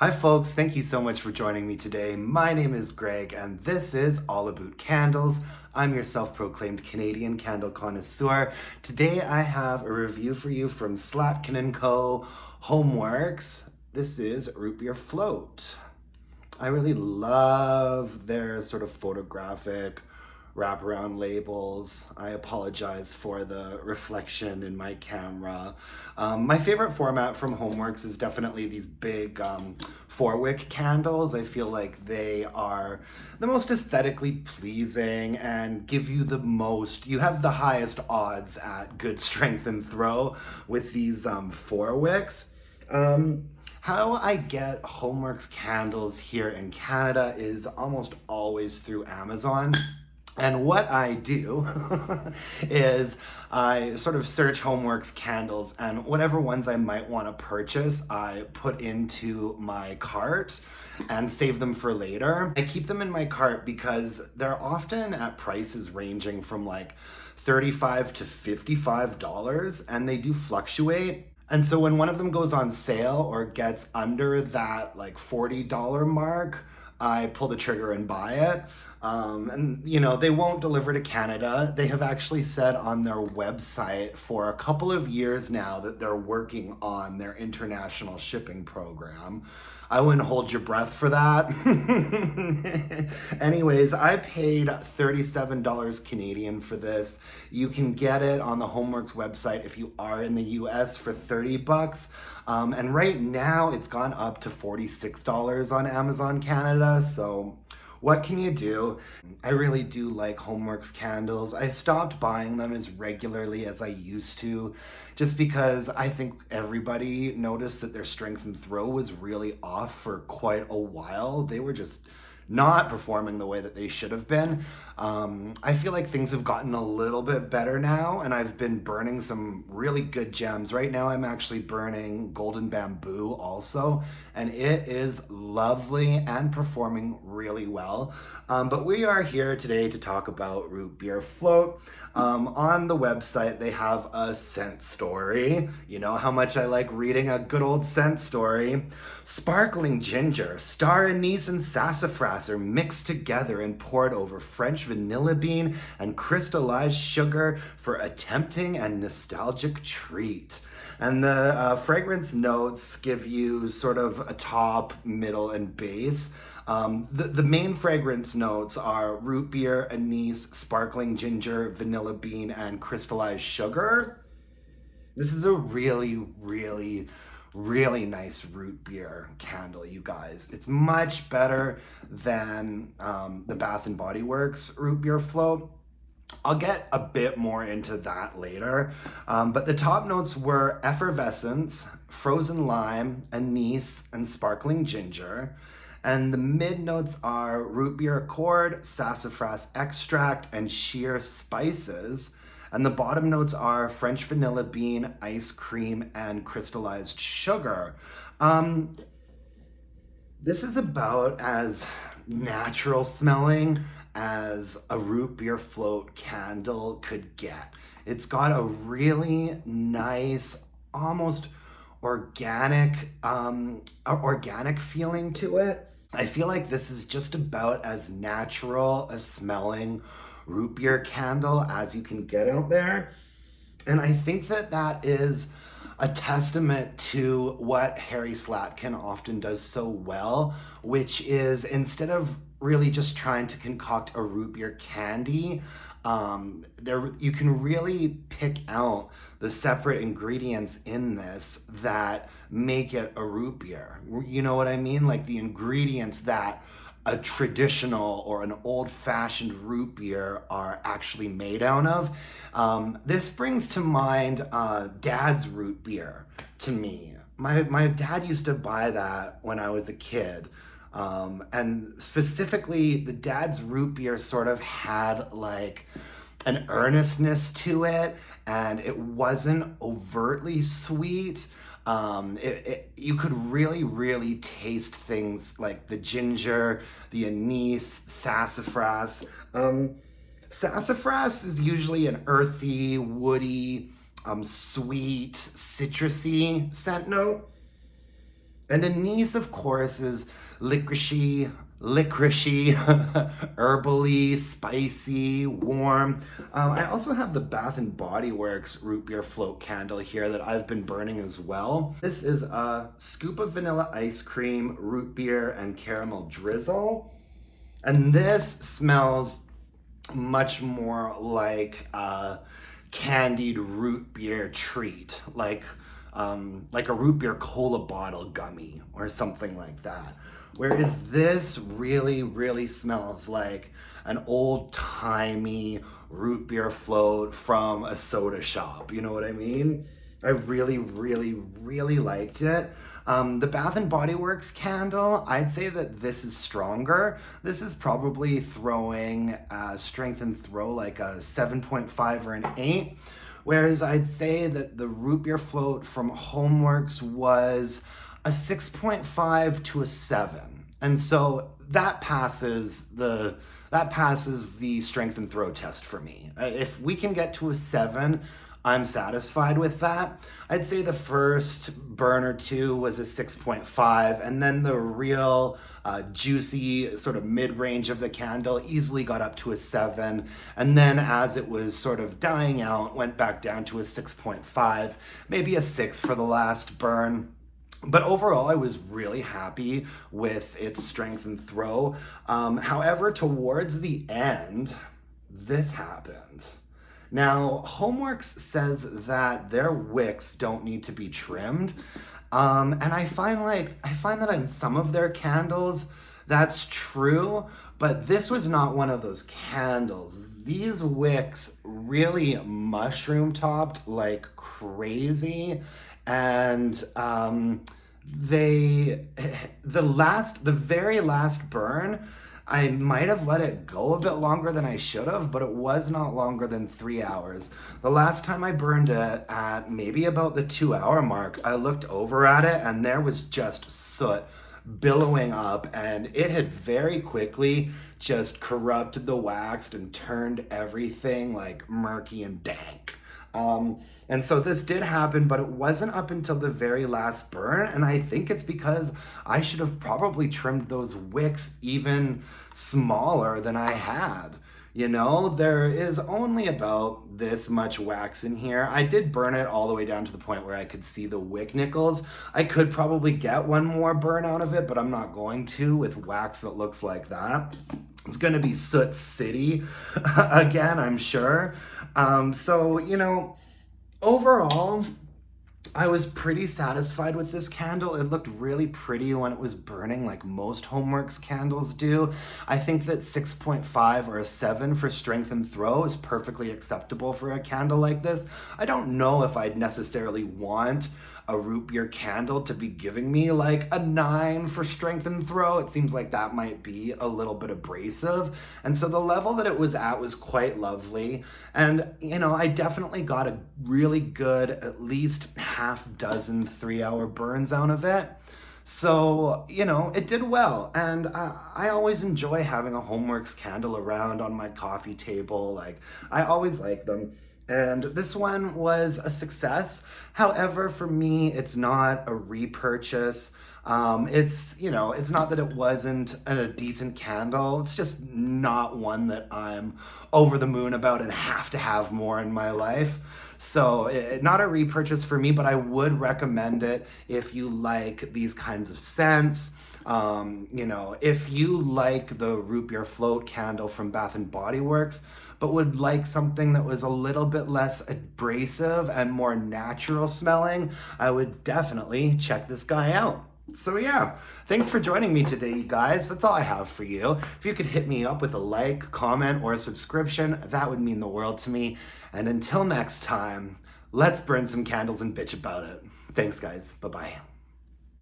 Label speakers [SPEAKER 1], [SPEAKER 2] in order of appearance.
[SPEAKER 1] Hi folks, thank you so much for joining me today. My name is Greg and this is All About Candles. I'm your self-proclaimed Canadian candle connoisseur. Today I have a review for you from Slatkin & Co. Homeworx. This is Root Beer Float. I really love their sort of photographic wraparound labels. I apologize for the reflection in my camera. My favorite format from Homeworx is definitely these big 4-wick candles. I feel like they are the most aesthetically pleasing and give you you have the highest odds at good strength and throw with these 4 wicks. How I get Homeworx candles here in Canada is almost always through Amazon. And what I do is I sort of search Homeworx candles, and whatever ones I might want to purchase, I put into my cart and save them for later. I keep them in my cart because they're often at prices ranging from like $35 to $55, and they do fluctuate. And so when one of them goes on sale or gets under that like $40 mark, I pull the trigger and buy it. And you know, they won't deliver to Canada. They have actually said on their website for a couple of years now that they're working on their international shipping program. I wouldn't hold your breath for that. Anyways, I paid $37 Canadian for this. You can get it on the Homeworx website if you are in the US for 30 bucks. And right now it's gone up to $46 on Amazon Canada. So what can you do? I really do like Homeworx candles. I stopped buying them as regularly as I used to, just because I think everybody noticed that their strength and throw was really off for quite a while. They were just not performing the way that they should have been. I feel like things have gotten a little bit better now, and I've been burning some really good gems. Right now I'm actually burning Golden Bamboo also, and it is lovely and performing really well. But we are here today to talk about Root Beer Float. On the website they have a scent story. You know how much I like reading a good old scent story. Sparkling ginger, star anise and sassafras are mixed together and poured over French vanilla bean and crystallized sugar for a tempting and nostalgic treat. And the fragrance notes give you sort of a top, middle, and base. The main fragrance notes are root beer, anise, sparkling ginger, vanilla bean, and crystallized sugar. This is a really nice root beer candle, you guys. It's much better than the Bath and Body Works root beer float. I'll get a bit more into that later, but the top notes were effervescence, frozen lime, anise, and sparkling ginger. And the mid notes are root beer accord, sassafras extract, and sheer spices. And the bottom notes are French vanilla bean, ice cream, and crystallized sugar. This is about as natural smelling as a root beer float candle could get. It's got a really nice, almost organic feeling to it. I feel like this is just about as natural a smelling root beer candle as you can get out there. And I think that that is a testament to what Harry Slatkin often does so well, which is instead of really just trying to concoct a root beer candy, you can really pick out the separate ingredients in this that make it a root beer. You know what I mean? Like the ingredients that a traditional or an old-fashioned root beer are actually made out of. This brings to mind Dad's root beer to me. My dad used to buy that when I was a kid. And specifically, the Dad's root beer sort of had like an earnestness to it, and it wasn't overtly sweet. You could really taste things like the ginger, the anise, sassafras. Sassafras is usually an earthy, woody, sweet, citrusy scent note. And anise, of course, is licoricey, herbally, spicy, warm. I also have the Bath and Body Works root beer float candle here that I've been burning as well. This is a scoop of vanilla ice cream, root beer, and caramel drizzle. And this smells much more like a candied root beer treat, like a root beer cola bottle gummy or something like that. Whereas this really, really smells like an old-timey root beer float from a soda shop. You know what I mean? I really, really, really liked it. The Bath and Body Works candle, I'd say that this is stronger. This is probably throwing strength and throw like a 7.5 or an 8. Whereas I'd say that the root beer float from Homeworx was a 6.5 to a 7. And so that passes the strength and throw test for me. If we can get to a 7, I'm satisfied with that. I'd say the first burn or two was a 6.5, and then the real juicy sort of mid-range of the candle easily got up to a 7, and then as it was sort of dying out, went back down to a 6.5, maybe a 6 for the last burn. But overall, I was really happy with its strength and throw. However, towards the end, this happened. Now, Homeworx says that their wicks don't need to be trimmed. And I find that in some of their candles, that's true, but this was not one of those candles. These wicks really mushroom topped like crazy. And the very last burn, I might have let it go a bit longer than I should have, but it was not longer than 3 hours. The last time I burned it at maybe about the 2-hour mark, I looked over at it and there was just soot billowing up, and it had very quickly just corrupted the wax and turned everything like murky and dank. And so this did happen, but it wasn't up until the very last burn. And I think it's because I should have probably trimmed those wicks even smaller than I had. You know, there is only about this much wax in here. I did burn it all the way down to the point where I could see the wick nickels. I could probably get one more burn out of it, but I'm not going to with wax that looks like that. It's going to be Soot City again, I'm sure. So, you know, overall, I was pretty satisfied with this candle. It looked really pretty when it was burning, like most Homeworx candles do. I think that 6.5 or a 7 for strength and throw is perfectly acceptable for a candle like this. I don't know if I'd necessarily want a root beer candle to be giving me like a 9 for strength and throw. It seems like that might be a little bit abrasive. And so the level that it was at was quite lovely. And, you know, I definitely got a really good, at least half dozen 3-hour burns out of it. So, you know, it did well. And I always enjoy having a Homeworx candle around on my coffee table. Like, I always like them. And this one was a success. However, for me, it's not a repurchase. It's, you know, it's not that it wasn't a decent candle. It's just not one that I'm over the moon about and have to have more in my life. So not a repurchase for me, but I would recommend it if you like these kinds of scents. You know, if you like the root beer float candle from Bath and Body Works, but would like something that was a little bit less abrasive and more natural smelling, I would definitely check this guy out. So yeah, thanks for joining me today, you guys. That's all I have for you. If you could hit me up with a like, comment, or a subscription, that would mean the world to me. And until next time, let's burn some candles and bitch about it. Thanks, guys. Bye-bye.